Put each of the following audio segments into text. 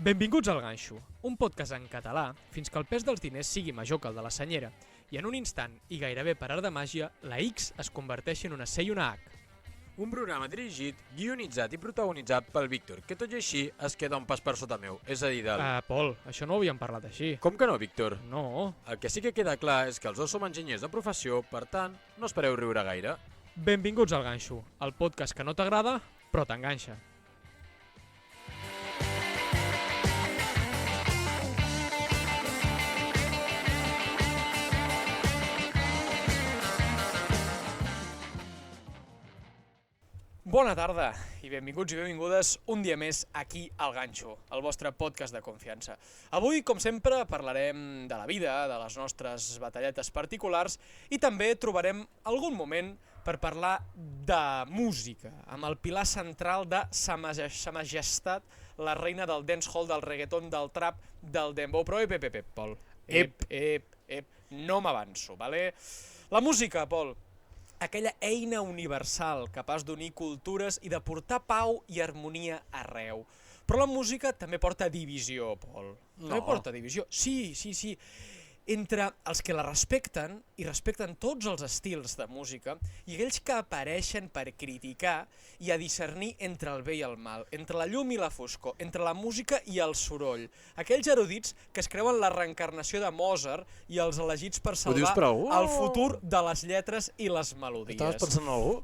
Benvinguts al Ganxo, un podcast en català fins que el pes dels diners sigui major que el de la senyera i en un instant, i gairebé per art de màgia, la X es converteix en una C i una H. Un programa dirigit, guionitzat i protagonitzat pel Víctor, que tot i així es queda un pas per sota meu, és a dir, del... Pol, això no ho havíem parlat així. Com que no, Víctor? No. El que sí que queda clar és que els dos som enginyers de professió, per tant, no espereu riure gaire. Benvinguts al Ganxo, el podcast que no t'agrada, però t'enganxa. Bona tarda i benvinguts i benvingudes un dia més aquí al Ganxo, el vostre podcast de confiança. Avui, com sempre, parlarem de la vida, de les nostres batalletes particulars i també trobarem algun moment per parlar de música, amb el pilar central de Sa Majestat, la reina del dancehall, del reggaeton, del trap, del dembow. Però Pol, no m'avanço, vale? La música, Pol, aquella eina universal capaç d'unir cultures i de portar pau i harmonia arreu. Però la música també porta divisió, Pol. També porta divisió. Sí. Entre els que la respecten, i respecten tots els estils de música, i aquells que apareixen per criticar i a discernir entre el bé i el mal, entre la llum i la foscor, entre la música i el soroll. Aquells erudits que es creuen la reencarnació de Mozart i els elegits per salvar el futur de les lletres i les melodies. Estaves pensant en algú?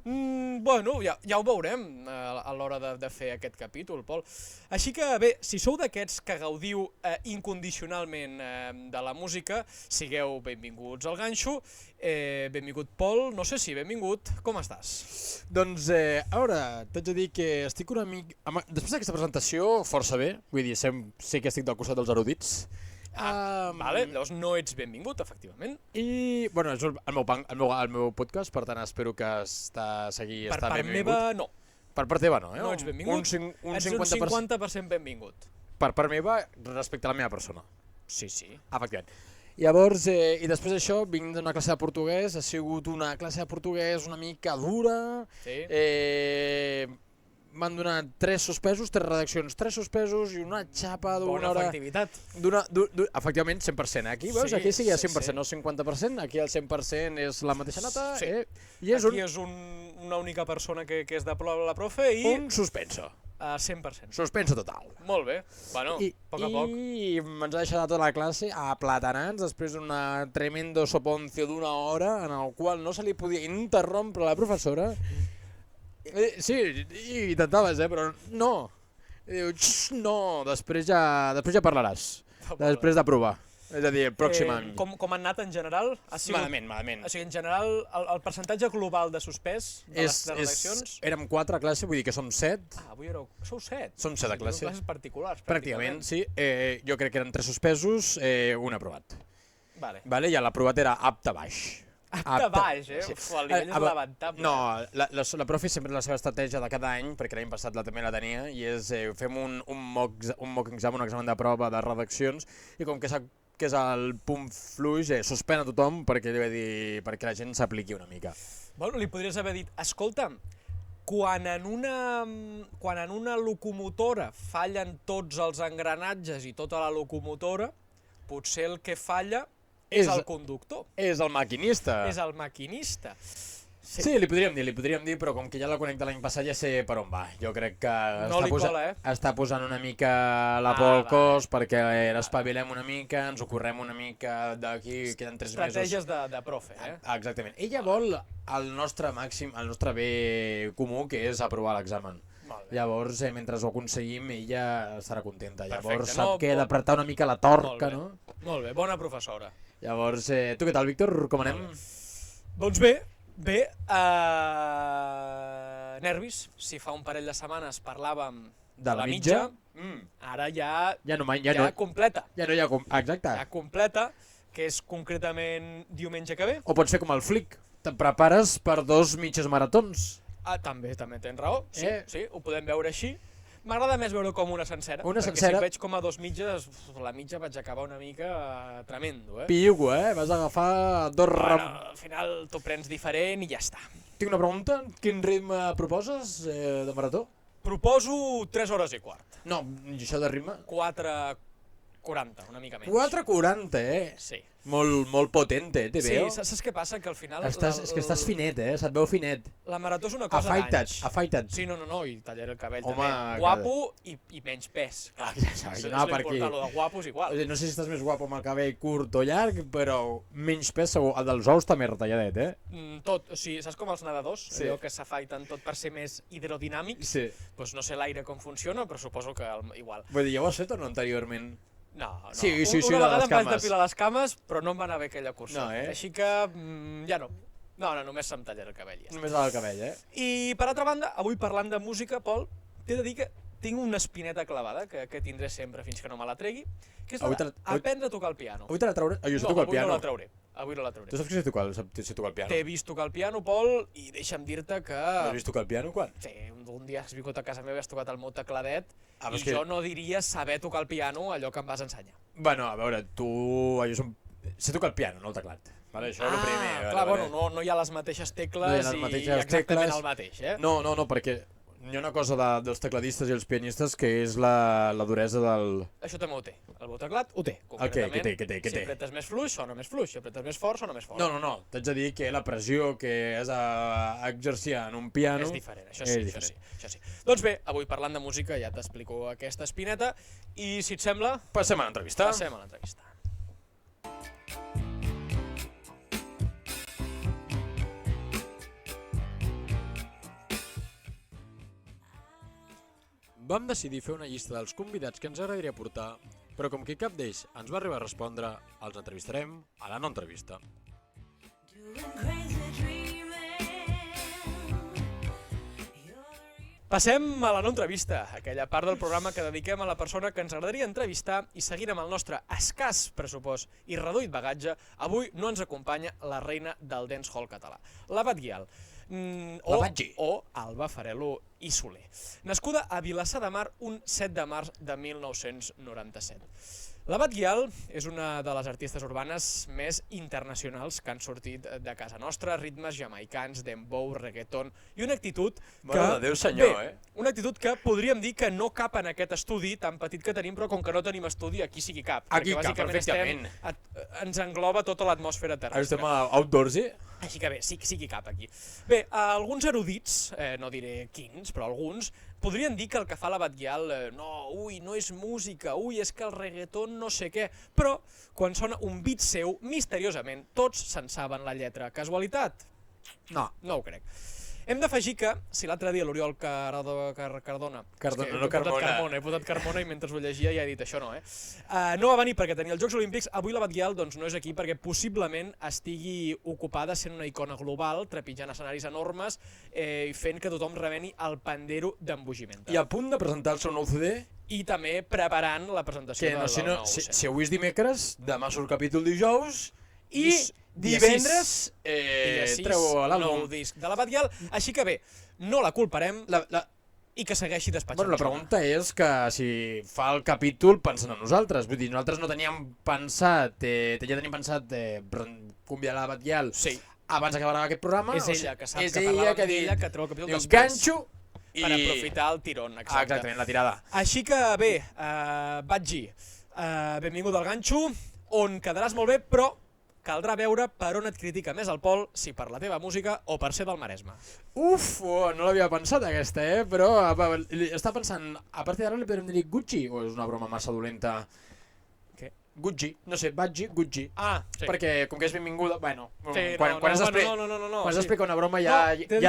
Bueno, ja ho veurem a l'hora de fer aquest capítol, Pol. Així que, bé, si sou d'aquests que gaudiu incondicionalment de la música, sigueu benvinguts al Ganxo. Benvingut, Pol, no sé si benvingut, com estàs? Doncs, a veure, t'haig de dir que estic una mica... Després d'aquesta presentació, força bé, vull dir, sé que estic del costat dels erudits. Vale, llavors no ets benvingut, efectivament. I, bueno, és el meu podcast, per tant espero que seguir per estar part benvingut. Meva, no. Per part teva, no, eh? No ets benvingut, ets un 50% benvingut. Per part meva, respecte a la meva persona. Sí. Efectivament. Llavors, i després d'això, vinc d'una classe de portuguès, ha sigut una classe de portuguès una mica dura. Sí. M'han donat 3 suspesos, 3 redaccions, 3 suspesos i una xapa d'una hora... Bona efectivitat. Efectivament, 100%. Aquí, veus? Aquí sí hi ha 100%, no 50%. Aquí el 100% és la mateixa nota. Sí. I és aquí és una única persona que és de la profe i... Un suspenso. 100%. Suspenso total. Molt bé. Bueno, poc a poc. I ens ha deixat tota la classe aplatanats després d'una tremendo soponcio d'una hora en el qual no se li podia interrompre la professora. Sí, intentaves, però no. Diu, no, després ja parlaràs. Després d'aprovar. És a dir, pròxim any. Com han anat en general? Malament. O sigui, en general, el percentatge global de suspès de les redaccions... Érem 4 a classe, vull dir que som 7. Avui sou 7. Som 7 a classe. Classes particulars, pràcticament. Sí. Jo crec que eren 3 suspesos, un aprovat. Vale. I l'aprovat era apte baix. Apte baix, Sí. El nivell és lamentable. No, la profe sempre la seva estratègia de cada any, perquè l'any passat també la tenia, i és fem un mock exam, un examen de prova de redaccions, i com que sap que és el punt fluix, suspèn a tothom perquè la gent s'apliqui una mica. Bueno, li podries haver dit, escolta'm, quan en una locomotora fallen tots els engranatges i tota la locomotora, potser el que falla és el conductor. És el maquinista. És el maquinista. Sí, li podríem dir, però com que ja la connecta l'any passat ja sé per on va. Jo crec que està posant una mica la por al cos perquè l'espavilem una mica, ens ho correm una mica, d'aquí queden 3 mesos. Estratègies de profe, eh? Exactament. Ella vol el nostre bé comú, que és aprovar l'examen. Llavors, mentre ho aconseguim, ella estarà contenta. Llavors sap que he d'apretar una mica la torca, no? Molt bé, bona professora. Llavors, tu què tal, Víctor? Com anem? Doncs bé, nervis. Si fa un parell de setmanes parlàvem de la mitja, ara ja completa. Exacte. Ja completa, que és concretament diumenge que ve. O pots fer com el Flick, te'n prepares per 2 mitges maratons. També tens raó, sí, ho podem veure així. M'agrada més veure com una sencera, perquè si veig com a 2 mitges, la mitja vaig acabar una mica tremendo, Piugo, vas agafar 2 al final t'ho prens diferent i ja està. Tinc una pregunta, quin ritme proposes de marató? Proposo 3 hores i quart. No, i això de ritme? 4:40, una mica menys. 4:40, Sí. Molt potente, te Sí, veo. saps què passa? Que al final... És que estàs finet, se't veu finet. La marató és una cosa d'anys. Afaitat. Sí, no, i tallaré el cabell Home, també. Guapo i menys pes. Clar, ja saps, És anava per aquí. l'important, lo de guapo és igual. No sé si estàs més guapo amb el cabell curt o llarg, però menys pes segur. El dels ous també retalladet, Tot, o sigui, saps com els nedadors? Sí. Allò que s'afaiten tot per ser més hidrodinàmics? Sí. Doncs no sé l'aire com funciona, però suposo que igual. Vull dir, ja ho has fet o no anteriorment? No. Sí, Una de vegada les em vaig cames. depilar les cames, però no em va anar bé aquella cursa. No, Així que ja no. No, només se'm tallarà el cabell. Ja està. Només el cabell, I per altra banda, avui parlant de música, Pol, t'he de dir que tinc una espineta clavada que tindré sempre fins que no me la tregui, que és la d'aprendre a tocar el piano. Avui te la trauré? Jo sé tocar el piano. No, avui no la trauré. Tu saps que sé tocar el piano? T'he vist tocar el piano, Pol, i deixa'm dir-te que... Has vist tocar el piano quan? Sí, un dia has vingut a casa meva i has tocat el meu tecladet i és que... jo no diria saber tocar el piano allò que em vas ensenyar. Bueno, a veure, sé tocar el piano, no el teclat. Vale, això és el primer. Clar, bueno, no hi ha les mateixes tecles No hi ha les mateixes exactament tecles. el mateix, eh? No, perquè hi ha una cosa dels tecladistes i els pianistes que és la duresa del... Això també ho té. El meu teclat ho té, El què concretament. té? Si apretes més fluix, sona més fluix. Si apretes més fort, sona més fort. No. T'haig de dir que la pressió que has d'exercir en un piano... És diferent, això sí. Doncs bé, avui parlant de música ja t'explico aquesta espineta i si et sembla... Passem a l'entrevista. Passem a l'entrevista. Vam decidir fer una llista dels convidats que ens agradaria portar, però com que cap d'ells ens va arribar a respondre, els entrevistarem a la no entrevista. Passem a la no entrevista, aquella part del programa que dediquem a la persona que ens agradaria entrevistar i seguint amb el nostre escàs pressupost i reduït bagatge, avui no ens acompanya la reina del dancehall català, la Batguial. O Alba Farelo i Soler. Nascuda a Vilassar de Mar un 7 de març de 1997. La Batguial és una de les artistes urbanes més internacionals que han sortit de casa nostra, ritmes jamaicans, dembow, reggaeton i una actitud que... Mare de Déu senyor, Una actitud que podríem dir que no cap en aquest estudi tan petit que tenim, però com que no tenim estudi, aquí sí que cap. Aquí perquè cap, perfectament. Ens engloba tota l'atmosfera terrestre. Estem a outdoorsy? Així que bé, sí que cap aquí. Bé, alguns erudits, no diré quins, però alguns, podrien dir que el que fa la Batguial, no és música, és que el reggaeton no sé què, però quan sona un beat seu, misteriosament, tots se'n saben la lletra. Casualitat? No. No ho crec. Hem d'afegir que, si l'altre dia l'Oriol Cardona... He posat Carmona i mentre ho llegia ja he dit això no, no va venir perquè tenia els Jocs Olímpics, avui la Batguial doncs, no és aquí perquè possiblement estigui ocupada sent una icona global, trepitjant escenaris enormes i fent que tothom remeni el pandero d'embogimenta. I a punt de presentar el seu nou CD? I també preparant la presentació del nou CD. Si avui és dimecres, demà surt capítol dijous i divendres treu l'àlbum. Nou disc de la Batguial, així que bé, no la culparem i que segueixi despatxant. Bueno, la pregunta és que si fa el capítol pensant en nosaltres, vull dir, nosaltres no teníem pensat, ja teníem pensat convidar la Batguial abans d'acabar aquest programa. És ella que sap que parlàvem d'ella, que treu el capítol després. Ganxo per aprofitar el tirón, exacte. Exactament, la tirada. Així que bé, Batgi, benvingut al Ganxo, on quedaràs molt bé, però caldrà veure per on et critica més el Pol, si per la teva música o per ser del Maresme. No l'havia pensat aquesta, però estava pensant, a partir d'ara li podrem dir Gucci, o és una broma massa dolenta? Què? Gucci, no sé, Batgi, Gucci. Sí. Perquè com que és benvinguda, bueno, quan has d'explicar una broma ja...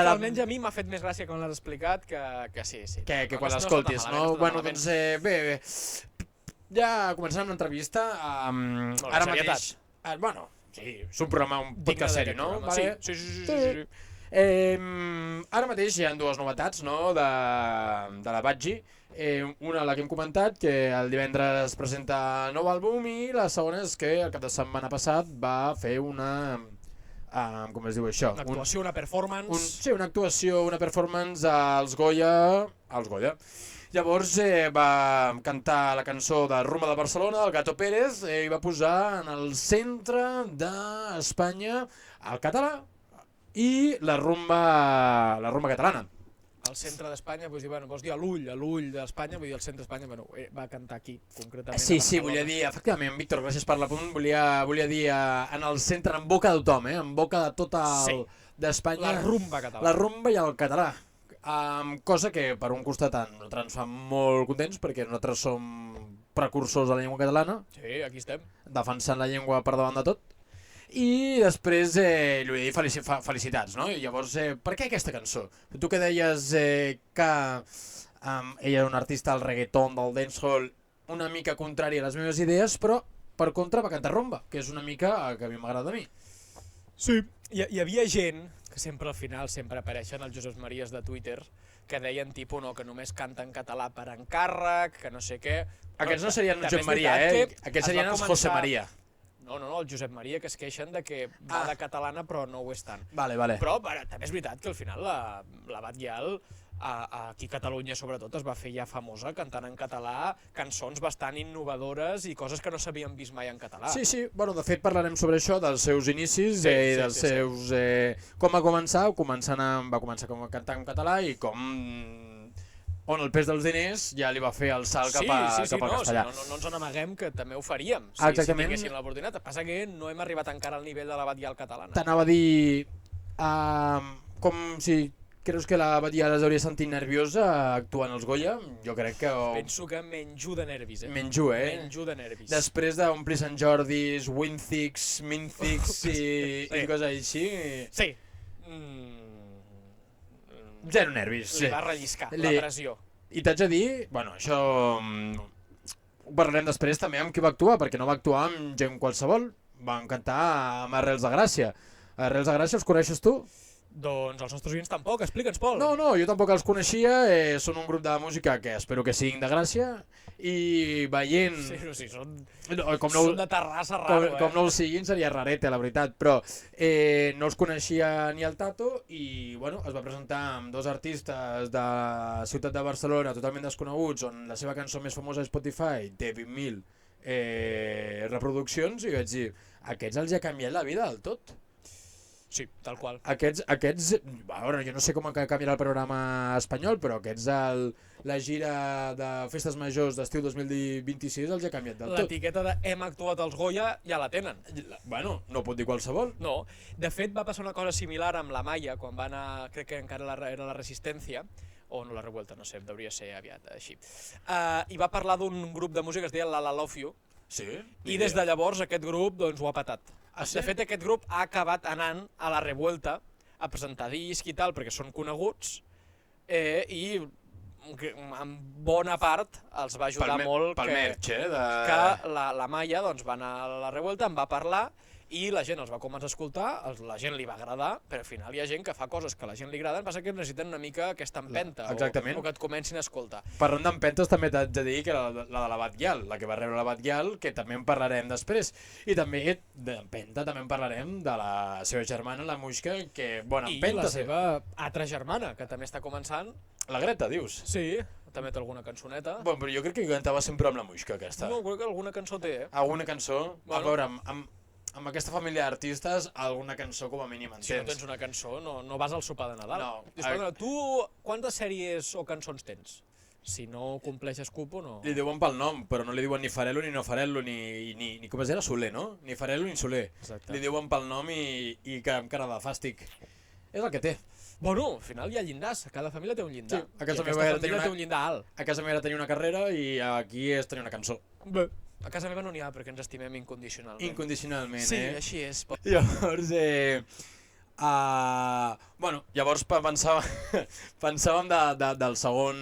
Almenys a mi m'ha fet més gràcia quan l'has explicat que sí. Que quan l'escoltis, no? Bueno, doncs bé, ja començarem l'entrevista. Ara mateix... Bueno, sí, és un programa, un podcast seri, no? Sí. Ara mateix hi ha dues novetats, no?, de la Batgi. Una, la que hem comentat, que el divendres es presenta nou àlbum, i la segona és que el cap de setmana passat va fer una... com es diu això? Una actuació, una performance... Sí, una actuació, una performance als Goya. Llavors va cantar la cançó de Rumba de Barcelona, el Gato Pérez, i va posar en el centre d'Espanya el català i la rumba catalana. al centre d'Espanya, vull dir, bueno, vols dir a l'ull d'Espanya, vull dir al centre d'Espanya, bueno, va cantar aquí, concretament. Sí, volia dir, efectivament, Víctor, gràcies per l'apunt, volia dir en el centre, en boca de tothom, en boca de tot d'Espanya. La rumba catalana. La rumba i el català. Cosa que per un costat nosaltres ens fa molt contents perquè nosaltres som precursors de la llengua catalana. Sí, aquí estem. Defensant la llengua per davant de tot. I després li vull dir felicitats, no? I llavors, per què aquesta cançó? Tu que deies que ella era un artista del reggaeton, del dancehall, una mica contrari a les meves idees, però per contra va cantar rumba, que és una mica que a mi m'agrada a mi. Sí, hi havia gent que sempre al final apareixen els Josep Maries de Twitter que deien tipus no, que només canta en català per encàrrec, que no sé què. Aquests no serien Josep Maria, aquests serien els José María. No, el Josep Maria, que es queixen de que va de catalana però no ho és tant. Vale. Però també és veritat que al final la Batguial aquí a Catalunya sobretot es va fer ja famosa cantant en català cançons bastant innovadores i coses que no s'havien vist mai en català. Sí, bueno, de fet parlarem sobre això, dels seus inicis i dels seus... Com va començar? Va començar com a cantar en català i com... on el pes dels diners ja li va fer el salt cap al castellà. No ens n'amaguem que també ho faríem si tinguéssim l'oportunitat. El que passa que no hem arribat encara al nivell de la Batguial catalana. T'anava a dir... com si... Creus que la Batguial es hauria sentit nerviosa actuant als Goya? Jo crec que... Penso que menjo de nervis, Menjo de nervis. Després d'omplir Sant Jordis, Winthix, Minthix i coses així... Sí. Zero nervis. Li va relliscar la pressió. I t'haig de dir, bueno, això... Ho parlarem després també amb qui va actuar, perquè no va actuar amb gent qualsevol. Van cantar amb Arrels de Gràcia. Arrels de Gràcia els coneixes tu? Doncs els nostres oients tampoc, explica'ns, Pol. No, jo tampoc els coneixia, són un grup de música que espero que siguin de Gràcia i veient... Sí, són de Terrassa raro, com no els siguin seria rarete, la veritat, però no els coneixia ni el Tato i bueno, es va presentar amb dos artistes de la ciutat de Barcelona totalment desconeguts, on la seva cançó més famosa a Spotify té 20.000 reproduccions i vaig dir, aquests els ha canviat la vida del tot. Sí, tal qual. Aquests, a veure, jo no sé com canviarà el programa espanyol, però aquests, la gira de festes majors d'estiu 2026 els ha canviat del tot. L'etiqueta de hem actuat als Goya ja la tenen. Bueno, no pot dir qualsevol. No, de fet va passar una cosa similar amb la Maia quan va anar, crec que encara era la Resistència, o no la Revuelta, no sé, hauria ser aviat així. I va parlar d'un grup de música que es deia La La Love You, sí, i des de llavors aquest grup doncs, ho ha patat. Sí? De fet, aquest grup ha acabat anant a la Revuelta a presentar disc i tal, perquè són coneguts, i en bona part els va ajudar molt que la Maia doncs, va anar a la Revuelta, en va parlar, i la gent els va començar a escoltar, la gent li va agradar, però al final hi ha gent que fa coses que a la gent li agraden, passa que necessiten una mica aquesta empenta, o que et comencin a escoltar. Parlant d'empentes també t'haig de dir que la de la Batguial, la que va rebre la Batguial, que també en parlarem després, i també d'empenta també en parlarem de la seva germana, la Muixca, que bona empenta. I la seva altra germana, que també està començant. La Greta, dius? Sí, també té alguna cançoneta. Bueno, però jo crec que cantava sempre amb la Muixca, aquesta. No, crec que alguna cançó té, Alguna cançó? Bueno. A veure, amb aquesta família d'artistes, alguna cançó com a mínim en tens. Si no tens una cançó, no vas al sopar de Nadal. No. Disculpa, tu quantes sèries o cançons tens? Si no compleixes cupo, no... Li diuen pel nom, però no li diuen ni Farello ni no Farello, ni com es deia, Soler, no? Ni Farello ni Soler. Exacte. Li diuen pel nom i amb cara de fàstic. És el que té. Bueno, al final hi ha llindars, cada família té un llindar. Sí, a casa meva té un llindar alt. A casa meva era tenir una carrera i aquí és tenir una cançó. Bé. A casa meva no n'hi ha perquè ens estimem incondicionalment. Incondicionalment, sí, així és. Llavors, bueno, llavors pensàvem del segon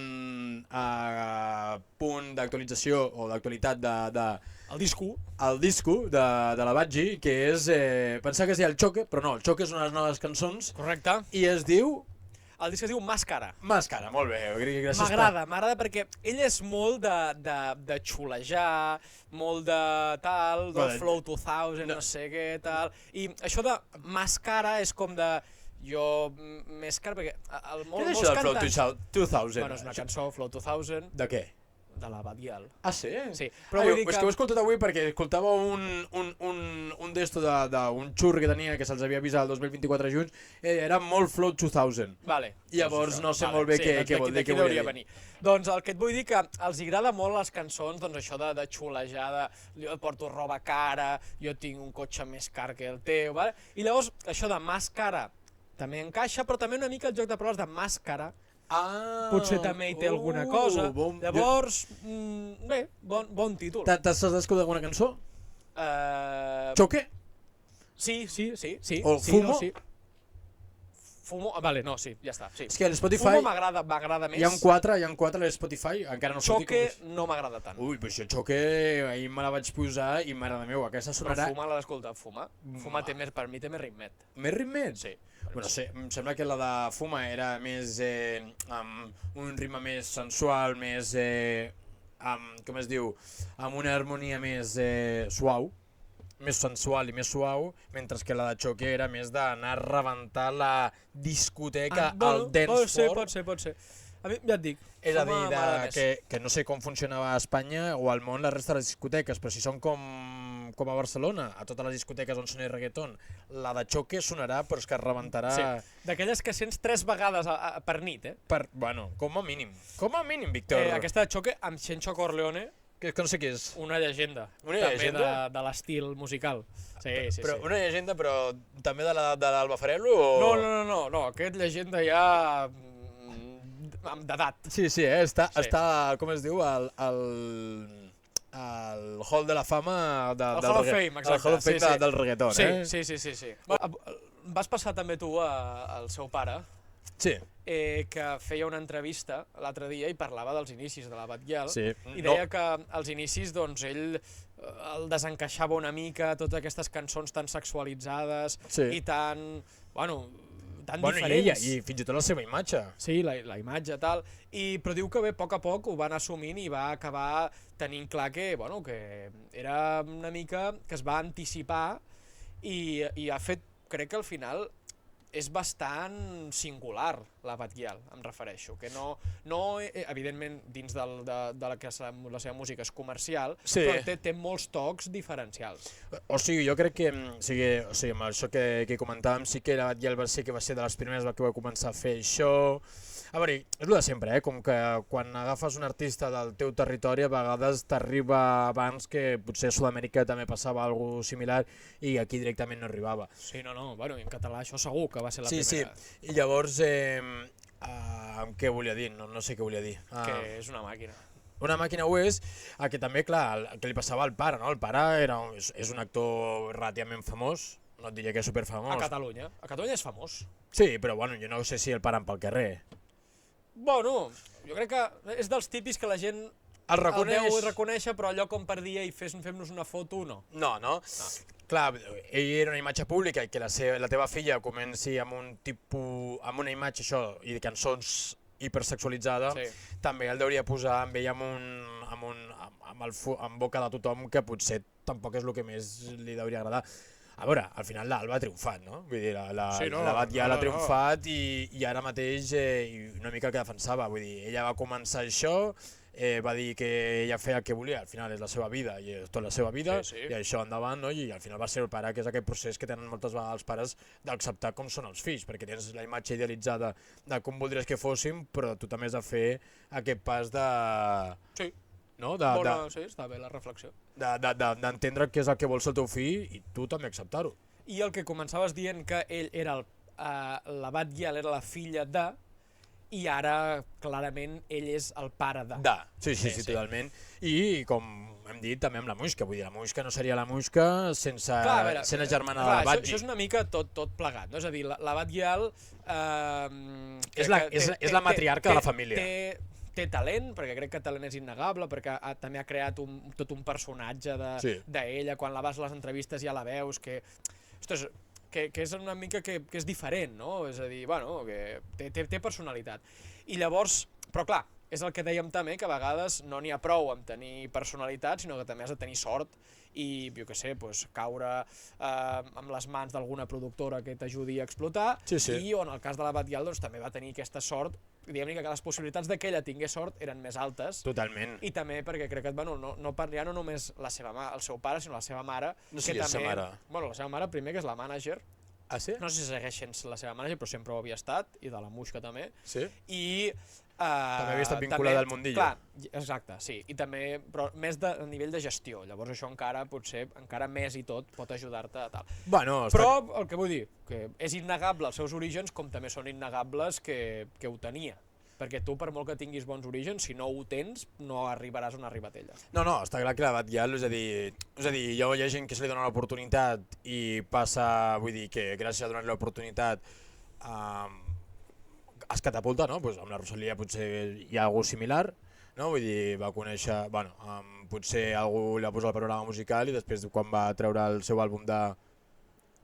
punt d'actualització o d'actualitat El disco. El disco de la Batgi, que és... pensar que es deia El Choque, però no, El Choque és una de les noves cançons. Correcte. I es diu... El disc es diu Màscara. Màscara, molt bé. Gràcies. M'agrada perquè ell és molt de xulejar, molt de tal, del Flow 2000, no sé què, tal. I això de màscara és com de... Jo més car, perquè molts cantants... Què és això del Flow 2000? Bueno, és una cançó, Flow 2000. De què? de la Batguial. Ah, sí? Sí, però vull dir És que ho he escoltat avui perquè escoltava un d'esto d'un xurri que tenia que se'ls havia avisat el 2024 junts, era molt Flow 2000. Vale. Llavors Doncs no sé vale, molt bé sí, què doncs vol dir, d'aquí què volia deuria dir. venir. Doncs el que et vull dir que els agrada molt les cançons, doncs això de xulejar, jo porto roba cara, jo tinc un cotxe més car que el teu, vale? I llavors això de màscara també encaixa, però també una mica el joc de paraules de màscara, potser també hi té alguna cosa. Llavors, bé, bon títol. T'has escoltat alguna cançó? Eh, Choque? Sí. O sí, Fumo? No, sí. Fumo, vale, no, sí, ja està. Sí. És que l'Spotify... Fumo m'agrada més. Hi ha 4 a l'Spotify, encara no sortit. Choque no m'agrada tant. Ui, però això Choque, ahir me la vaig posar i mare meu, aquesta Però sonarà... Fuma l'ha d'escoltar, Fuma. Fuma té més, per mi té més ritmet. Més ritmet? Sí. Bueno, sí, em sembla que la de Fuma era més... amb un ritme més sensual, més... com es diu? Amb una harmonia més suau, més sensual i més suau, mentre que la de Choque era més d'anar a rebentar la discoteca al dance floor. Pot ser. A mi, ja et dic, És a dir, Fuma m'agrada més. que no sé com funcionava a Espanya o al món la resta de les discoteques, però si són com a Barcelona, a totes les discoteques on sona reggaeton, la de Choque sonarà, però és que rebentarà... Sí, d'aquelles que sents 3 vegades per nit, eh? Bueno, com a mínim, Víctor. Aquesta de Choque amb Chencho Corleone, Que no sé què és. una llegenda. Una també llegenda? de l'estil musical. Sí. Però una llegenda, però també de l'Alba Farello o...? No, aquest llegenda ja... d'edat. Sí, està, com es diu, al Hall de la Fama El Hall of Fame, exacte. El Hall of Fame del reggaeton, Sí. Vas passar també tu al seu pare, Sí. que feia una entrevista l'altre dia i parlava dels inicis de la Batguial, Sí. i deia que als inicis doncs, ell el desencaixava una mica totes aquestes cançons tan sexualitzades i tan, tan diferents. I fins i tot la seva imatge. Sí, la imatge tal, però diu que bé, a poc ho va anar assumint i va acabar tenint clar que era una mica que es va anticipar i ha fet, crec que al final és bastant singular la Batguial, em refereixo, que no evidentment dins de la que la seva música és comercial, però té molts tocs diferencials. O sigui, jo crec que, amb això que comentàvem, sí que la Batguial va ser de les primeres que va començar a fer això. A veure, és el de sempre, com que quan agafes un artista del teu territori a vegades t'arriba abans, que potser a Sud-amèrica també passava alguna similar i aquí directament no arribava. Sí, i en català això segur que va ser la primera. Sí, i llavors, què volia dir? No sé què volia dir. Que és una màquina. Una màquina ho és, que també, clar, el que li passava al pare, no? El pare és un actor relativament famós, no et diria que és superfamós. A Catalunya és famós. Sí, però jo no sé si el paren pel carrer. Jo crec que és dels típics que la gent el deu reconèixer, però allò com per dir, fem-nos una foto, no. No. Clar, ell era una imatge pública i que la teva filla comenci amb una imatge això i de cançons hipersexualitzada, també el deuria posar amb ell en boca de tothom, que potser tampoc és el que més li deuria agradar. A veure, al final l'Alba ha triomfat, no? Vull dir, la Batguial ha triomfat i ara mateix una mica el que defensava, vull dir, ella va començar això, va dir que ella feia el que volia, al final és la seva vida i és tota la seva vida, i això endavant, no? I al final va ser el pare, que és aquest procés que tenen moltes vegades els pares d'acceptar com són els fills, perquè tens la imatge idealitzada de com voldries que fossin, però tu també has de fer aquest pas de... Sí. No? Sí, està bé la reflexió. D'entendre què és el que vols el teu fill i tu també acceptar-ho. I el que començaves dient que ell era la Batguial era la filla de, i ara clarament ell és el pare de. Sí, totalment. I com hem dit també amb la Muixca, vull dir, la Muixca no seria la Muixca sense la germana de la Batgi. Això és una mica tot plegat, no? És a dir, la Batguial... És la matriarca de la família. Té talent, perquè crec que talent és innegable, perquè també ha creat tot un personatge d'ella, quan la vas a les entrevistes ja la veus, que és una mica que és diferent, no? És a dir, que té personalitat. I llavors, però clar, és el que dèiem també, que a vegades no n'hi ha prou amb tenir personalitat, sinó que també has de tenir sort i, jo què sé, caure amb les mans d'alguna productora que t'ajudi a explotar, i en el cas de la Batgirl doncs, també va tenir aquesta sort, diguem-ne que les possibilitats que ella tingués sort eren més altes. Totalment. I també perquè crec que ja no només el seu pare, sinó la seva mare. No sé, la seva mare. Bueno, la seva mare primer, que és la mànager. Ah, sí? No sé si segueix sent la seva mànager, però sempre ho havia estat, i de la Muixca també. Sí? I també havia estat vinculada al mundillo. Clar, exacte, sí, i també, però més a nivell de gestió, llavors això potser encara més i tot pot ajudar-te a tal. Bueno, però el que vull dir, que és innegable els seus orígens, com també són innegables que ho tenia. Perquè tu, per molt que tinguis bons orígens, si no ho tens, no arribaràs on ha arribat ella. No, està clar que la Batgirl, és a dir, hi ha gent que se li dona l'oportunitat i passa, vull dir, que gràcies a donar-li l'oportunitat es catapulta, no? Pues amb la Rosalia potser hi ha algú similar, no? Vull dir, va conèixer, bueno, potser algú li va posar el panorama musical i després quan va treure el seu àlbum de...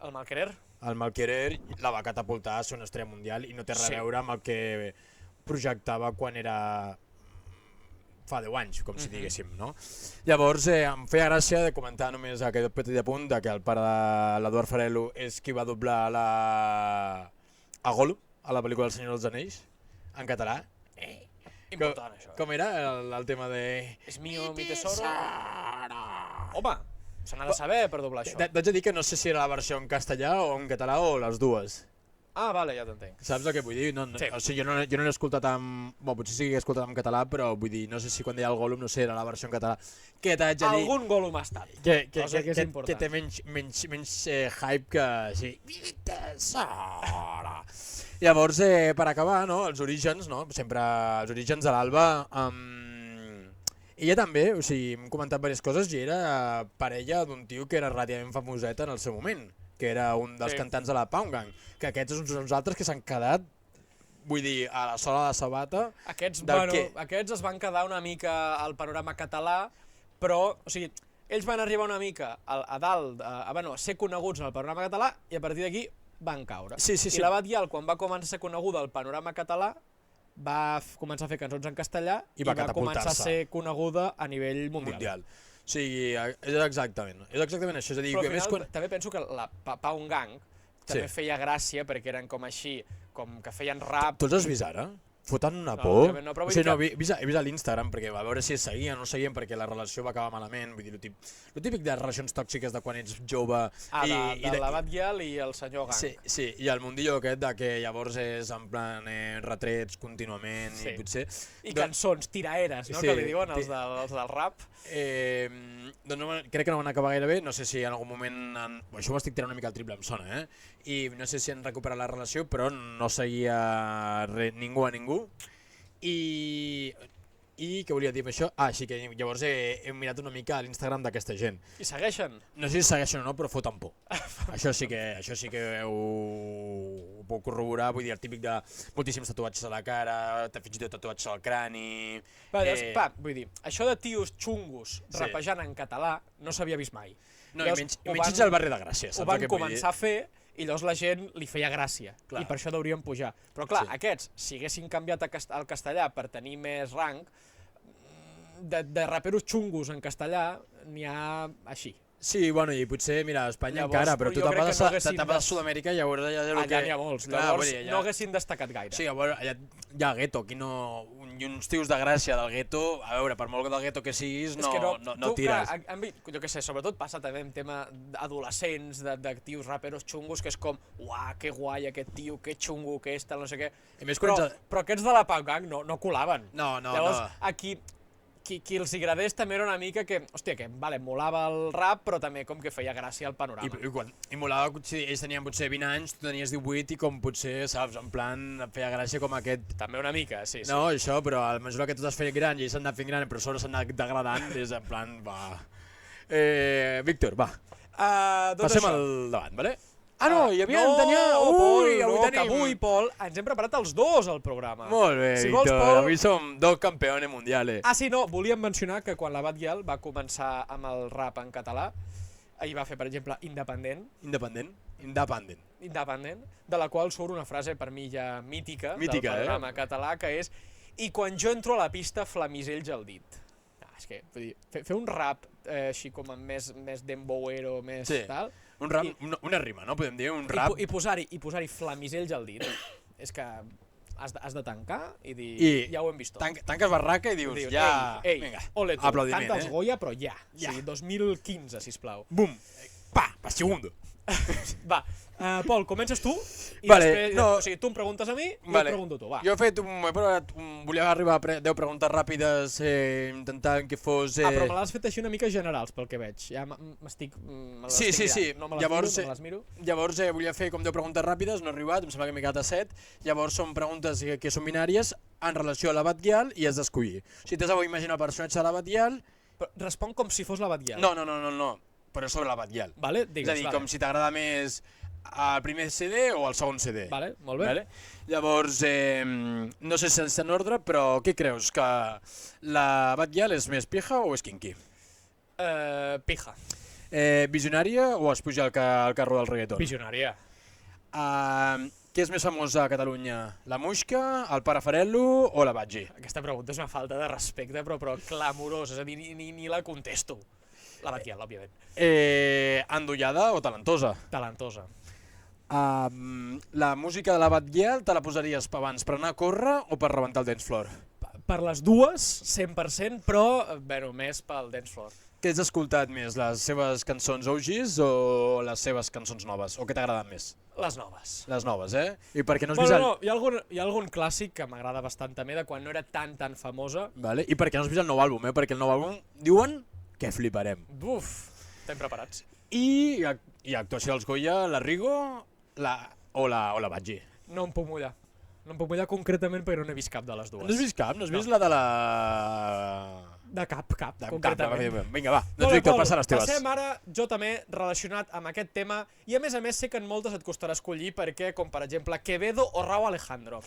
El Malquerer? El Malquerer la va catapultar a ser una estrella mundial i no té res a veure amb el que projectava quan era fa 10 anys, com si diguéssim, no? Llavors em feia gràcia de comentar només aquest petit apunt que el pare de l'Eduard Farelo és qui va doblar a Gollum, a la pel·lícula del Senyor dels Anells, en català. Important, això. Com era el tema de... És mío, mi tesoro. Home, se n'ha de saber per doblar això. T'haig de dir que no sé si era la versió en castellà o en català o les dues. Ah, vale, ja t'entenc. Saps el que vull dir? Sí. O sigui, jo no l'he escoltat amb... Bueno, potser sí que he escoltat en català, però vull dir, no sé si quan deia el Gollum, no sé, era la versió en català. Que t'haig de dir... Algun Gollum ha estat. Que té menys hype que... Sí. Llavors, per acabar, no? Els orígens, no? Sempre els orígens de l'Alba... Ella també, o sigui, hem comentat diverses coses i era parella d'un tio que era relativament famoset en el seu moment, que era un dels cantants de la Pound Gang, que aquests són uns altres que s'han quedat, vull dir, a la sola de sabata. Aquests es van quedar una mica al panorama català, però, o sigui, ells van arribar una mica a dalt, a ser coneguts en el panorama català i a partir d'aquí van caure. I la Batgirl, quan va començar a ser coneguda al panorama català, va començar a fer cançons en castellà i va començar a ser coneguda a nivell mundial. O sigui, és exactament això. És a dir, però al final també penso que la Pound Gang també feia gràcia perquè eren com així, com que feien rap... Tu els has vist ara? Foten una por. No, he vist a l'Instagram perquè va veure si es seguien o no seguien perquè la relació va acabar malament. Vull dir, el típic de relacions tòxiques de quan ets jove... de la Batgirl i el senyor Gang. Sí, i el mundillo aquest de que llavors és en plan retrets contínuament i potser... I cançons, tiraeres, no? Que li diuen els del rap. Crec que no van acabar gaire bé, no sé si en algun moment... Això ho estic tirant una mica al triple, em sona, i no sé si han recuperat la relació, però no seguia ningú a ningú. I què volia dir amb això? Sí que llavors he mirat una mica a l'Instagram d'aquesta gent. I segueixen? No sé si segueixen o no, però foten por. Això sí que ho puc corroborar, vull dir, el típic de moltíssims tatuatges a la cara, fins i tot tatuatges al crani... Vull dir, això de tios xungos rapejant en català no s'havia vist mai. No, i menys al barri de Gràcia, saps el que vull dir? Ho van començar a fer i llavors la gent li feia gràcia, i per això deurien pujar. Però clar, aquests, si haguessin canviat al castellà per tenir més rang, de raperos xungos en castellà n'hi ha així. Sí, bueno, i potser, mira, a Espanya encara, però tu te'n vas a Sud-amèrica i llavors allà n'hi ha molts, llavors no haguessin destacat gaire. Sí, allà hi ha gueto, aquí no... I uns tios de Gràcia del gueto, a veure, per molt del gueto que siguis, no tires. Jo què sé, sobretot passa també en tema adolescents, de tios raperos xungos, que és com, uah, que guai aquest tio, que xungo, que és tal, no sé què. Però aquests de la Pound Gang no colaven. Llavors, aquí... Qui els agradés també era una mica que, hòstia, que molava el rap, però també com que feia gràcia al panorama. I molava, si ells tenien potser 20 anys, tu tenies 18 i com potser, saps, en plan, feia gràcia com aquest... També una mica, sí. No, això, però a mesura que tot es feia gran i ells s'han anat fent gran, però sobre s'han anat degradant, és en plan, va... Víctor, va, passem al davant, vale? No, hi havia avui, Pol, ens hem preparat els dos al programa. Molt bé, Víctor, avui som dos campeones mundiales. Volíem mencionar que quan la Batgirl va començar amb el rap en català, ahir va fer, per exemple, Independent, de la qual surt una frase per mi ja mítica del panorama català, que és I quan jo entro a la pista, flamisells al dit. És que, vull dir, fer un rap així com amb més dembowero, més tal... Un rap, una rima, no? Podem dir un rap... I posar-hi flamisells al dit. És que has de tancar i dir, ja ho hem vist tot. Tanques barraca i dius, ja... Vinga, ole tu, canta els Goya, però ja. O sigui, 2015, sisplau. Bum! Pa, pa segundo. Va, Pol, comences tu i vale, després, o sigui, tu em preguntes a mi i jo et pregunto tu, va. Jo volia arribar a 10 preguntes ràpides, intentant que fos... Però me l'has fet així una mica generals, pel que veig. Ja m'estic... Sí. No me les miro. Llavors volia fer com 10 preguntes ràpides, no he arribat, em sembla que m'he quedat a 7. Llavors són preguntes que són binàries en relació a la Batgirl i has d'escollir. Si t'has d'imaginar el personatge de la Batgirl... Respon com si fos la Batgirl. No, però sobre la Batgirl. Vale, digues, és a dir, com si t'agrada més el primer CD o el segon CD. Vale, molt bé. Llavors, no sé si està en ordre, però què creus? Que la Batgirl és més pija o és kinky? Pija. Visionària o es puja al carro del reggaeton? Visionària. Què és més famós a Catalunya? La Muixca, el Pare Farello o la Batgi? Aquesta pregunta és una falta de respecte, però clamorosa, és a dir, ni la contesto. La Batgirl, òbviament. Endollada o talentosa? Talentosa. La música de la Batgirl te la posaries abans per anar a córrer o per rebentar el dance floor? Per les dues, 100%, però més pel dance floor. Què has escoltat més, les seves cançons OGs o les seves cançons noves? O què t'agraden més? Les noves. Les noves, I per què no has vist... No, hi ha algun clàssic que m'agrada bastant també, de quan no era tan famosa. Vale. I per què no has vist el nou àlbum, Perquè el nou àlbum diuen que fliparem. Uf, estem preparats. I actuació dels Goya, la Rigo o la Batgi? No em puc mullar. No em puc mullar concretament perquè no n'he vist cap de les dues. No has vist cap? No has vist la de la... De cap, concretament. Vinga, va. Doncs Víctor, passa les teves. Passem ara, jo també, relacionat amb aquest tema, i a més sé que en moltes et costarà escollir perquè, com per exemple, Quevedo o Rauw Alejandro.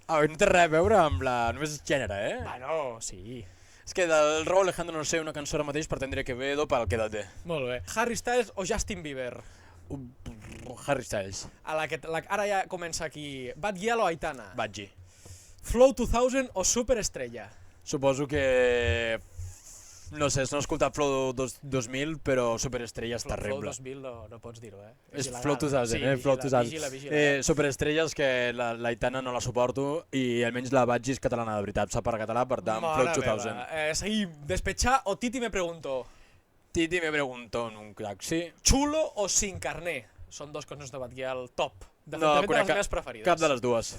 No té res a veure amb només gènere, Bueno, sí. És que del Rauw Alejandro no sé una cançó ara mateix per tindre Quevedo pel Quédate. Molt bé. Harry Styles o Justin Bieber? Harry Styles. Ara ja comença aquí. Batgirl o Aitana? Batgi. Flow 2000 o Superestrella? Suposo que... No sé, no he escoltat Flow 2000, però Superestrella és terrible. Flow 2000 no pots dir-ho, És Flow 2000, Flow 2000. Superestrella és que l'Aitana no la suporto i almenys la Batgi és catalana de veritat, sap parlar català, per tant, Flow 2000. Seguim. Despechar o Titi me pregunto? Titi me preguntó en un crack, sí. Chulo o Sin Carné? Són dos cançons de Batgirl top. De fet, les meves preferides. Cap de les dues.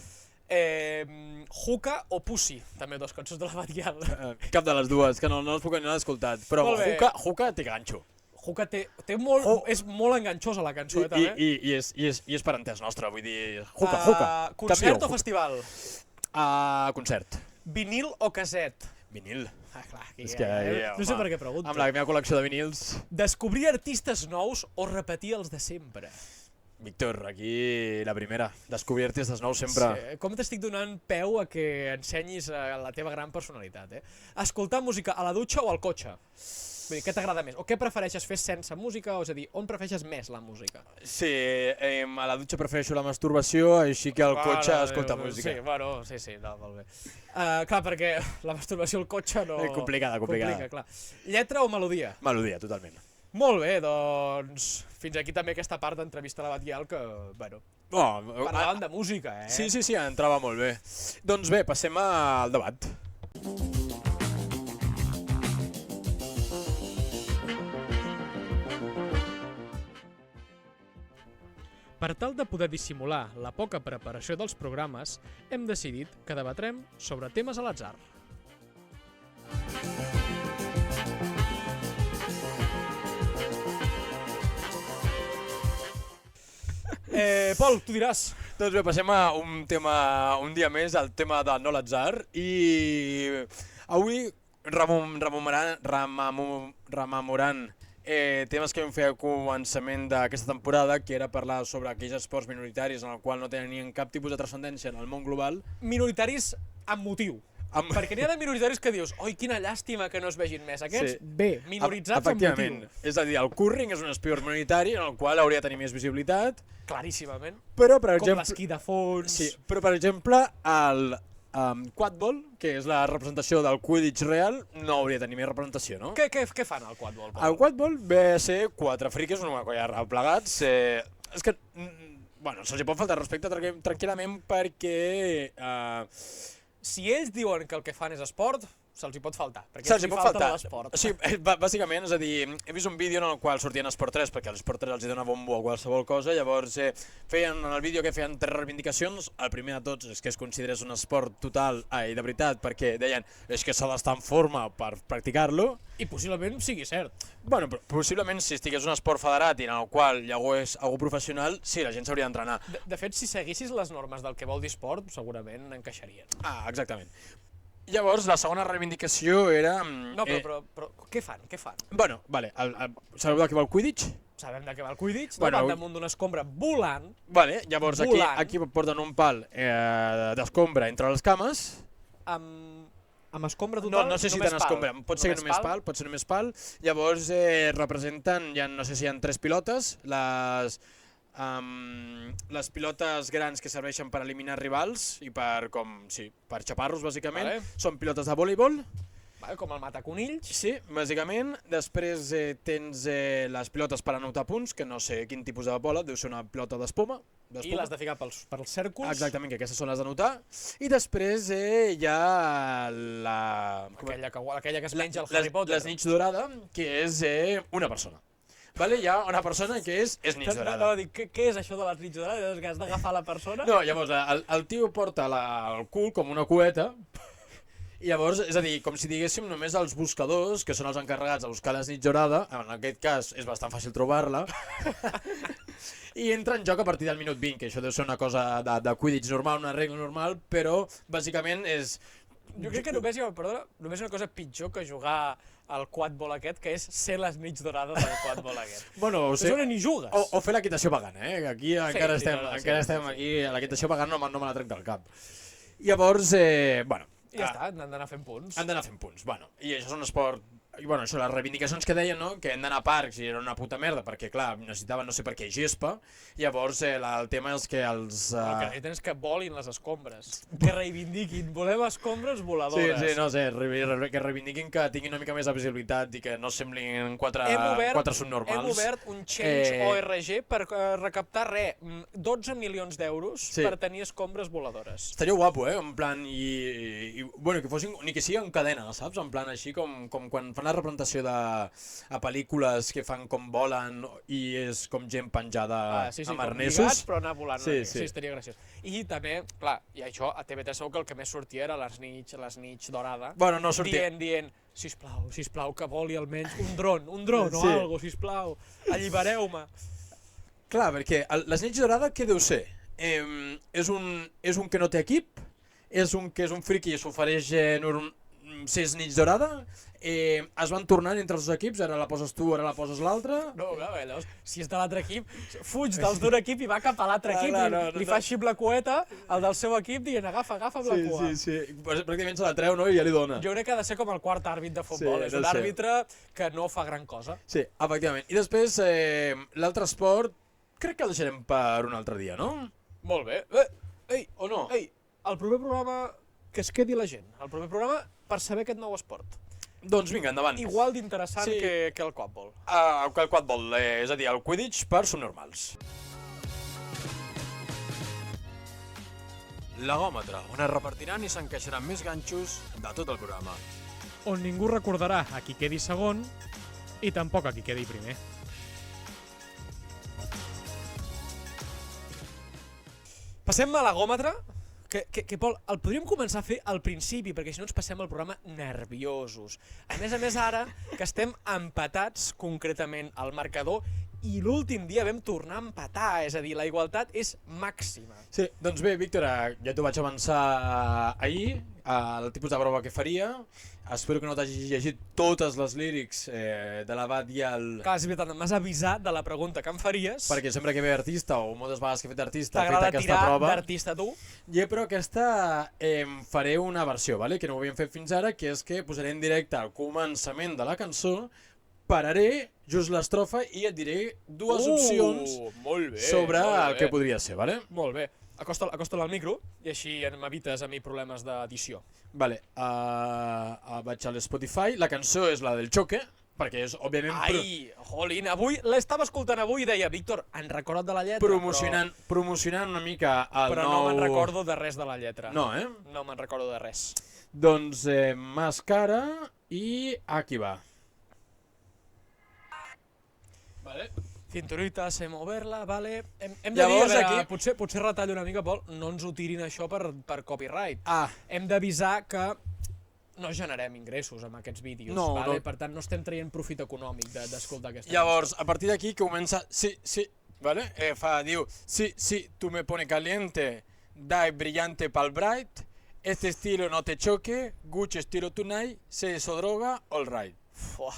Hookah o Pussy? També dos cançons de la Batgirl. Cap de les dues, que no les puc ni haver escoltat. Però Hookah té ganxo. Hookah és molt enganxosa la cançó, també. I és per entès nostre, vull dir... Hookah. Concert o festival? Concert. Vinil o caset? Vinil. Clar, és que, no sé per què pregunto. Amb la meva col·lecció de vinils... Descobrir artistes nous o repetir els de sempre? Víctor, aquí la primera. Descobrir artistes nous sempre... Sí, com t'estic donant peu a que ensenyis la teva gran personalitat, Escoltar música a la dutxa o al cotxe? Vull dir, què t'agrada més? O què prefereixes fer sense música? O és a dir, on prefereixes més la música? Sí, a la dutxa prefereixo la masturbació, així que al cotxe escolta música. Sí, bueno, sí, no, molt bé. Clar, perquè la masturbació al cotxe no... Complicada. Complica, clar. Lletra o melodia? Melodia, totalment. Molt bé, doncs fins aquí també aquesta part d'entrevista a la Batgirl que, bueno, parlàvem de música, Sí, entrava molt bé. Doncs bé, passem al debat. Per tal de poder dissimular la poca preparació dels programes, hem decidit que debatrem sobre temes a l'atzar. Pol, tu diràs. Doncs bé, passem a un dia més, al tema de no l'atzar, i avui rememorant temes que vam fer al començament d'aquesta temporada, que era parlar sobre aquells esports minoritaris en el qual no tenien cap tipus de transcendència en el món global. Minoritaris amb motiu. Perquè n'hi ha de minoritaris que dius, oi, quina llàstima que no es vegin més. Aquests, bé, minoritzats amb motiu. És a dir, el curling és un esport minoritari en el qual hauria de tenir més visibilitat. Claríssimament. Però, per exemple... Com l'esquí de fons... Sí, però, per exemple, quadball, que és la representació del Quidditch real, no hauria de tenir més representació, no? Què fan al quadball? El quadball ve a ser 4 friquis, una colla plegats. És que, bueno, se'ls pot faltar respecte tranquil·lament perquè... Si ells diuen que el que fan és esport, se'ls hi pot faltar, perquè se'ls hi pot faltar. l'esport. Sí, bàsicament, és a dir, he vist un vídeo en el qual sortien Esport 3, perquè l'Esport 3 els hi dona bombo a qualsevol cosa, llavors feien en el vídeo que feien 3 reivindicacions, el primer de tots és que es considerés un esport total, i de veritat, perquè deien és que s'ha d'estar en forma per practicar-lo. I possiblement sigui cert. Bueno, possiblement si estigués un esport federat i en el qual hi hagués algú professional, sí, la gent s'hauria d'entrenar. De fet, si seguissis les normes del que vol dir esport, segurament encaixarien. Exactament. Llavors, la segona reivindicació era... No, però què fan? Bueno, vale, sabeu de què va el Quidditch? Sabem de què va el Quidditch, Bueno, van damunt d'una escombra volant. Vale, llavors aquí porten un pal d'escombra entre les cames. Amb escombra total? No sé si tant escombra, pot ser només pal. Llavors representen, no sé si hi ha 3 pilotes, les pilotes grans que serveixen per eliminar rivals i per xaparros, bàsicament. Vale. Són pilotes de voleibol. Vale, com el mataconills. Sí, bàsicament. Després tens les pilotes per anotar punts, que no sé quin tipus de bola, deu ser una pilota d'espuma. I l'has de ficar pels cèrcols. Exactament, que aquestes són les d'anotar. I després hi ha aquella que es menja el Harry Potter. La snitch dorada, que és una persona. Vale, hi ha una persona que és snitch dorada. Què és això de la snitch dorada? Que has d'agafar la persona? No, llavors el tio porta el cul com una cueta. I llavors, és a dir, com si diguéssim només els buscadors, que són els encarregats de buscar la snitch dorada, en aquest cas és bastant fàcil trobar-la, i entra en joc a partir del minut 20, que això deu ser una cosa de Quidditch normal, una regla normal, però bàsicament és... Jo crec que només hi ha una cosa pitjor que jugar al quadball aquest, que és ser la snitch dorada del quadball aquest. Bueno, ni jugues. O fer l'equitació vegana, Aquí encara estem aquí, l'equitació vegana no me la trec del cap. Llavors, bueno... I ja està, han d'anar fent punts. Han d'anar fent punts, bueno. I això és un esport... I bueno, això, les reivindicacions que deien, no?, que hem d'anar a parcs i era una puta merda, perquè, clar, necessitaven no sé per què gespa, llavors el tema és que els... El que necessiten és que volin les escombres, que reivindiquin, volem escombres voladores. Sí, no sé, que reivindiquin que tinguin una mica més de visibilitat i que no semblin quatre subnormals. Hem obert un Change.org per recaptar 12 milions d'euros per tenir escombres voladores. Estaria guapo, en plan, bueno, que fossin, ni que sigui en cadena, saps? En plan, així com quan fan la representació a pel·lícules que fan com volen i és com gent penjada amb arnesos. Lligats, però anar volant. Sí, estaria graciós. I també, clar, i això a TV3 segur que el que més sortia era l'esnitx dorada. Bueno, no sortia. Dient, sisplau, que voli almenys un dron o algo, sisplau, allibereu-me. Clar, perquè l'esnitx dorada què deu ser? És un que no té equip? És un que és un friqui i s'ofereix ser snitch dorada? Es van tornant entre els dos equips, ara la poses tu, ara la poses l'altre... No, llavors, si és de l'altre equip, fuig dels d'un equip i va cap a l'altre equip i li fa així amb la cueta al del seu equip dient agafa amb la cua. Sí, pràcticament se la treu, no?, i ja li dona. Jo crec que ha de ser com el quart àrbit de futbol, és un àrbitre que no fa gran cosa. Sí, efectivament. I després, l'altre esport, crec que el deixarem per un altre dia, no? Molt bé. Ei, o no? Ei, el proper programa que es quedi la gent, el proper programa per saber aquest nou esport. Doncs vinga, endavant. Igual d'interessant que el quadball. Que el quadball, és a dir, el Quidditch per subnormals. L'agòmetre, on es repartiran i s'encaixaran més ganxos de tot el programa. On ningú recordarà a qui quedi segon i tampoc a qui quedi primer. Passem a l'agòmetre. Pol, el podríem començar a fer al principi, perquè si no ens passem el programa nerviosos. A més, ara, que estem empatats concretament al marcador i l'últim dia vam tornar a empatar, és a dir, la igualtat és màxima. Sí, doncs bé, Víctor, ja t'ho vaig avançar ahir, el tipus de prova que faria. Espero que no t'hagis llegit totes les lírics de l'Abat i el... Clar, és veritat, m'has avisat de la pregunta que em faries. Perquè sempre que ve artista, o moltes vegades que he fet artista, he fet aquesta prova. T'agrada tirar d'artista, tu? Però aquesta faré una versió, que no ho havíem fet fins ara, que és que posaré en directe al començament de la cançó pararé just l'estrofa i et diré dues opcions molt bé, sobre molt el bé. que podria ser, vale? Molt bé. Acosta-la al micro i així m'evites a mi problemes d'edició. Vale, vaig a l'Spotify, la cançó és la del Choque, perquè és, òbviament, Ai, jolín, avui l'estava escoltant avui i deia, Víctor, en recorda't de la lletra, promocionant una mica el però nou... no me'n recordo de res de la lletra. No, eh? No me'n recordo de res. Doncs Máscara i aquí va. Vale. Cinturita, sé moverla, vale. Hem de Llavors, dir, a veure, aquí- potser retallo una mica, Pol, no ens ho tirin això per copyright. Ah, Hem d'avisar que no generem ingressos amb aquests vídeos, No, vale? no. Per tant, no estem traient profit econòmic d'escoltar aquesta llavors, a partir d'aquí comença... Sí, vale? Diu, sí, tu me pone caliente, dai brillante pal bright, este estilo no te choque, Gucci estilo tonight, se eso droga, all right. Fuà,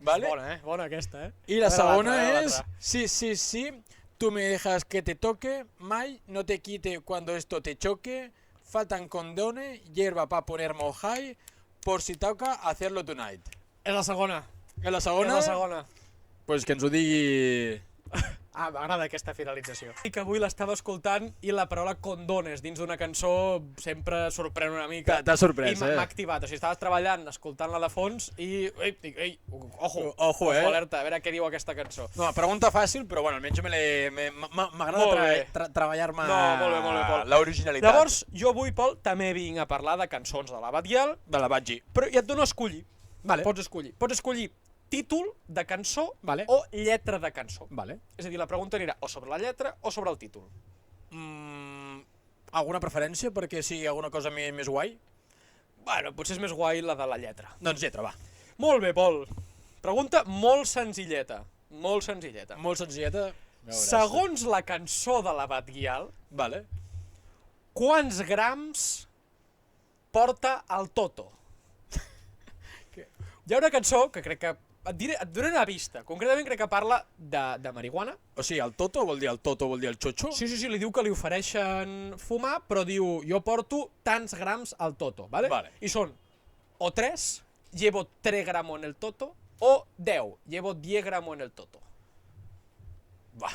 Vale? bona, bona aquesta, eh? I la A veure segona l'altra, és, l'altra. sí, tú me dejas que te toque, mai, no te quite cuando esto te choque, faltan condones, hierba pa poner mojai, por si toca hacerlo tonight. És la segona. I la És segona? la segona. Pues que ens ho digui... Ah, m'agrada aquesta finalització. I que avui l'estava escoltant i la paraula condones dins d'una cançó sempre sorprèn una mica. T'ha sorprès, I m'ha activat. O sigui, estaves treballant, escoltant-la de fons i... Ei, ojo, alerta, a veure què diu aquesta cançó. No, pregunta fàcil, però bueno, almenys Molt m'agrada bé. treballar-me No, molt bé, Pol. l'originalitat. Llavors, jo avui, Pol, també vinc a parlar de cançons de la Batguial, de la Batgi. però ja et dono a escollir. Vale. Pots escollir. Pots escollir títol de cançó Vale. o lletra de cançó. Vale. És a dir, la pregunta anirà o sobre la lletra o sobre el títol. Alguna preferència perquè sigui alguna cosa més guai? Bueno, potser és més guai la de la lletra. Doncs lletra, va. Molt bé, Pol. Pregunta molt senzilleta. Molt senzilleta. Molt senzilleta. Segons la cançó de la Batguial, Vale. quants grams porta el Toto? Hi ha una cançó que crec que... Et donaré una pista. Concretament crec que parla de marihuana. O sigui, el Toto vol dir el xotxo? Sí, li diu que li ofereixen fumar, però diu, jo porto tants grams al Toto, ¿vale? Vale. I són o 3, llevo 3 gramos en el Toto, o 10, llevo 10 gramos en el Toto. Va.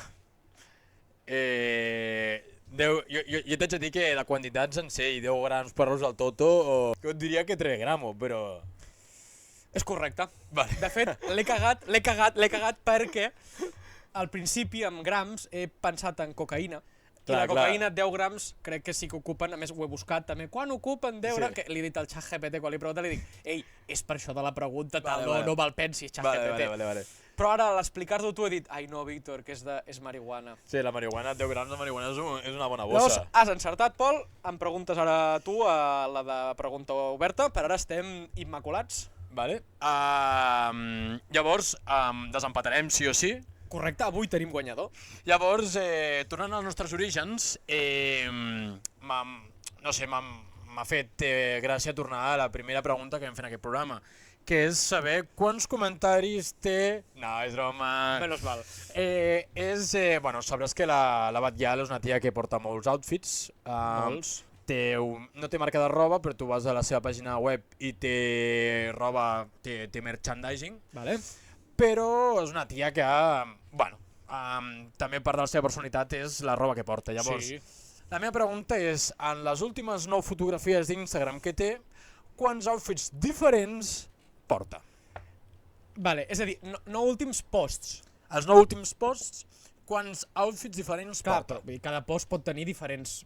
Jo t'haig de dir que de quantitats en sé, i 10 grams per-los al Toto, que et diria que 3 gramos, però... És correcte. Vale. De fet, l'he cagat perquè al principi amb grams he pensat en cocaïna. I Clar, la cocaïna 10 grams crec que sí que ocupen, a més ho he buscat també, quan ocupen 10 grams? Que li he dit al ChatGPT quan li he preguntat, li dic, ei, és per això de la pregunta, tal, no me'l pensis, ChatGPT. Vale. Però ara a l'explicar-ho tu he dit, ai no, Víctor, que és marihuana. Sí, la marihuana, 10 grams de marihuana és una bona Llavors, bossa. has encertat, Pol, em preguntes ara tu a la de pregunta oberta, per ara estem immaculats. Vale. Llavors, desempatarem sí o sí. Correcte, avui tenim guanyador. Llavors, tornant als nostres orígens, m'ha fet gràcia tornar a la primera pregunta que vam fer en aquest programa, que és saber quants comentaris té... No, és broma. Menos mal. Sabràs que la Batguial és una tia que porta molts outfits. Molts. No té marca de roba, però tu vas a la seva pàgina web i té roba, té merchandising. Vale. Però és una tia que, també part de la seva personalitat és la roba que porta. Llavors, Sí. la meva pregunta és, en les últimes 9 fotografies d'Instagram que té, quants outfits diferents porta? Vale, és a dir, no últims posts. Els 9 últims posts, quants outfits diferents Clar, porta? però cada post pot tenir diferents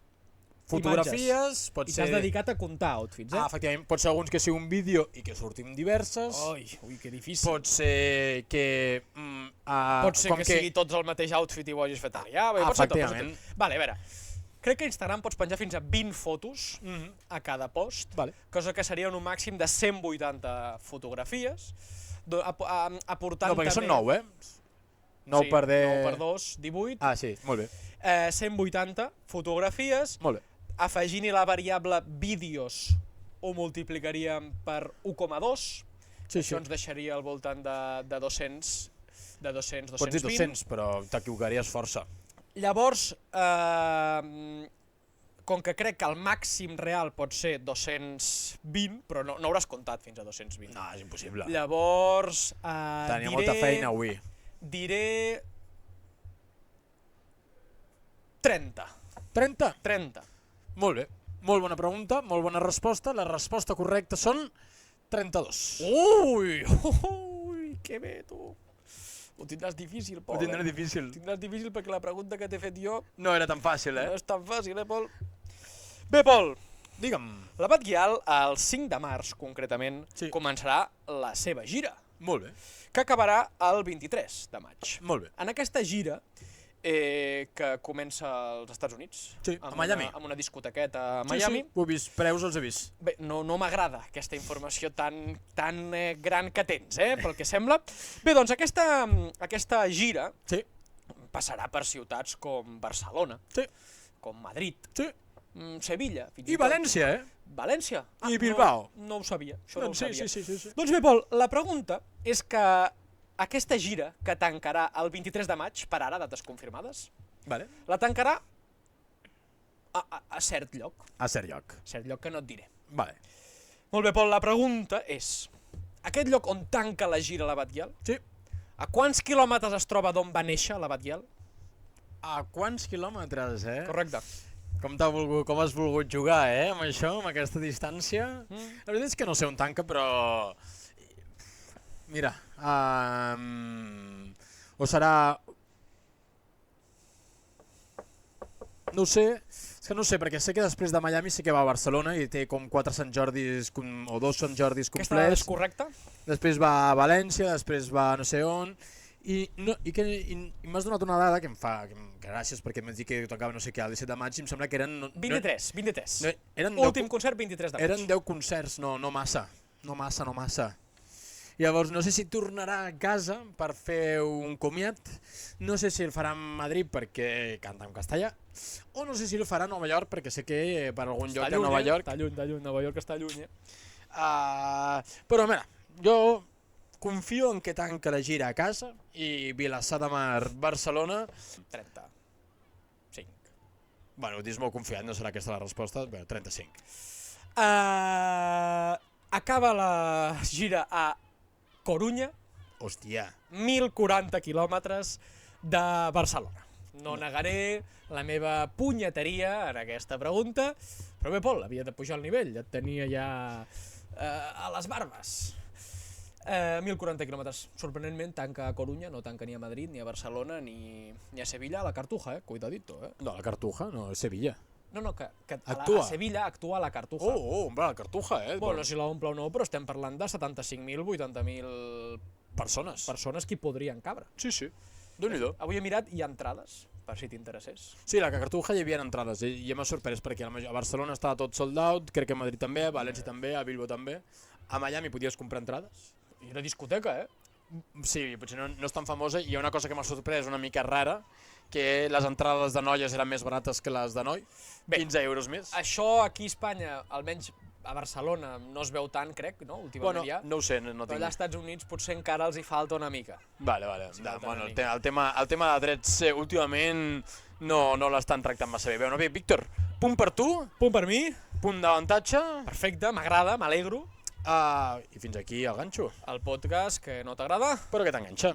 Fotografies, pot i ser... t'has dedicat a comptar outfits, eh? Efectivament, pot ser alguns que sigui un vídeo i que surtin diverses. Ui, que difícil. Pot ser que... Pot ser que sigui tots el mateix outfit i ho hagis fet allà. Pot ser tot, Efectivament. Vale, a veure, crec que a Instagram pots penjar fins a 20 fotos a cada post, Vale. cosa que serien un màxim de 180 fotografies, aportant No, perquè també... són 9, eh? 9 per 10... 9 per 2, 18. Ah, sí, molt bé. 180 fotografies, Molt bé. afegint-hi la variable vídeos ho multiplicaríem per 1,2, Sí, això ens deixaria al voltant de 200, 220. Pots dir 200, però t'equivocaries força. Llavors, com que crec que el màxim real pot ser 220, però no hauràs comptat fins a 220. No, és impossible. Llavors, Tenia molta feina avui. Diré 30. 30? 30. Molt bé. Molt bona pregunta, molt bona resposta. La resposta correcta són 32. Ui, que bé, tu. Ho tindràs difícil, Pol. Ho tindré difícil. Ho tindràs difícil perquè la pregunta que t'he fet jo No era tan fàcil, no és tan fàcil, Pol? Bé, Pol, Digue'm. la Batguial, el 5 de març, concretament, Sí. començarà la seva gira, Molt bé. que acabarà el 23 de maig. Molt bé. En aquesta gira, que comença als Estats Units, Sí, a Miami. amb una discotequeta a Miami. Sí, ho he vist, preus els he vist. Bé, no m'agrada aquesta informació tan gran que tens, pel que sembla. Bé, doncs aquesta gira Sí, passarà per ciutats com Barcelona, sí, com Madrid, sí. Sevilla, fins I tot. València, València? I Bilbao. No ho sabia, això Doncs no ho sabia. sí. Doncs bé, Pol, la pregunta és que aquesta gira, que tancarà el 23 de maig, per ara, dates confirmades, Vale. la tancarà a cert lloc. A cert lloc. Cert lloc que no et diré. Vale. Molt bé, Pol, la pregunta és: aquest lloc on tanca la gira la Batguial, Sí. a quants quilòmetres es troba d'on va néixer la Batguial? A quants quilòmetres, Correcte. Com has volgut jugar, amb això, amb aquesta distància? La veritat és que no sé on tanca, però... Mira, o serà... No ho sé, és que no ho sé, perquè sé que després de Miami sí que va a Barcelona i té com 4 Sant Jordis o 2 Sant Jordis Aquesta dada és complets. correcta? Després va a València, després va a no sé on... I m'has donat una dada que em fa... Que gràcies, perquè m'has dit que tocava no sé què, el 17 de maig, i em sembla que eren... 23. Eren Últim concert, 23 de maig. Eren 10 concerts, no massa. No massa. Llavors, no sé si tornarà a casa per fer un comiat, no sé si el farà a Madrid perquè canta en castellà, o no sé si el farà a Nova York perquè sé que per algun lloc de Nova York... Està lluny, Nova York està lluny, Però mira, jo confio en que tanca la gira a casa i Vilassar de Mar, Barcelona... 35. Bueno, ho dius molt confiat, no serà aquesta la resposta, però 35. Acaba la gira a Corunya, Hòstia. 1.040 quilòmetres de Barcelona. No negaré la meva punyeteria en aquesta pregunta, però bé, Pol, havia de pujar el nivell, et tenia ja a les barbes. 1.040 quilòmetres. Sorprenentment tanca a Corunya, no tanca ni a Madrid, ni a Barcelona, ni a Sevilla, a la Cartuja, cuidadito, No, la Cartuja, no, Sevilla. No, que Actua. a Sevilla actua a la Cartuja. Hombre, la Cartuja, Bueno, no sé si l'omple o no, però estem parlant de 75.000, 80.000 persones que hi podrien cabre. Sí. Déu-n'hi-do. Avui he mirat, hi ha entrades, per si t'interessés. Sí, la Cartuja hi havia entrades i m'ha sorprès perquè a Barcelona estava tot sold out, crec que a Madrid també, a València també, a Bilbao també. A Miami podies comprar entrades. I una discoteca, Sí, potser no és tan famosa i hi ha una cosa que m'ha sorprès una mica rara, que les entrades de noies eren més barates que les de noi, 15 euros més. Això aquí a Espanya, almenys a Barcelona, no es veu tant, crec, no? Últimament ja. No ho sé, no Però tinc. allà als Estats Units potser encara els hi falta una mica. Vale. falta El una tema de drets últimament no l'estan tractant massa bé. Bé, Víctor, punt per tu, Punt per mi, punt d'avantatge, perfecte, m'agrada, m'alegro. i fins aquí el ganxo, El podcast que no t'agrada, però que t'enganxa.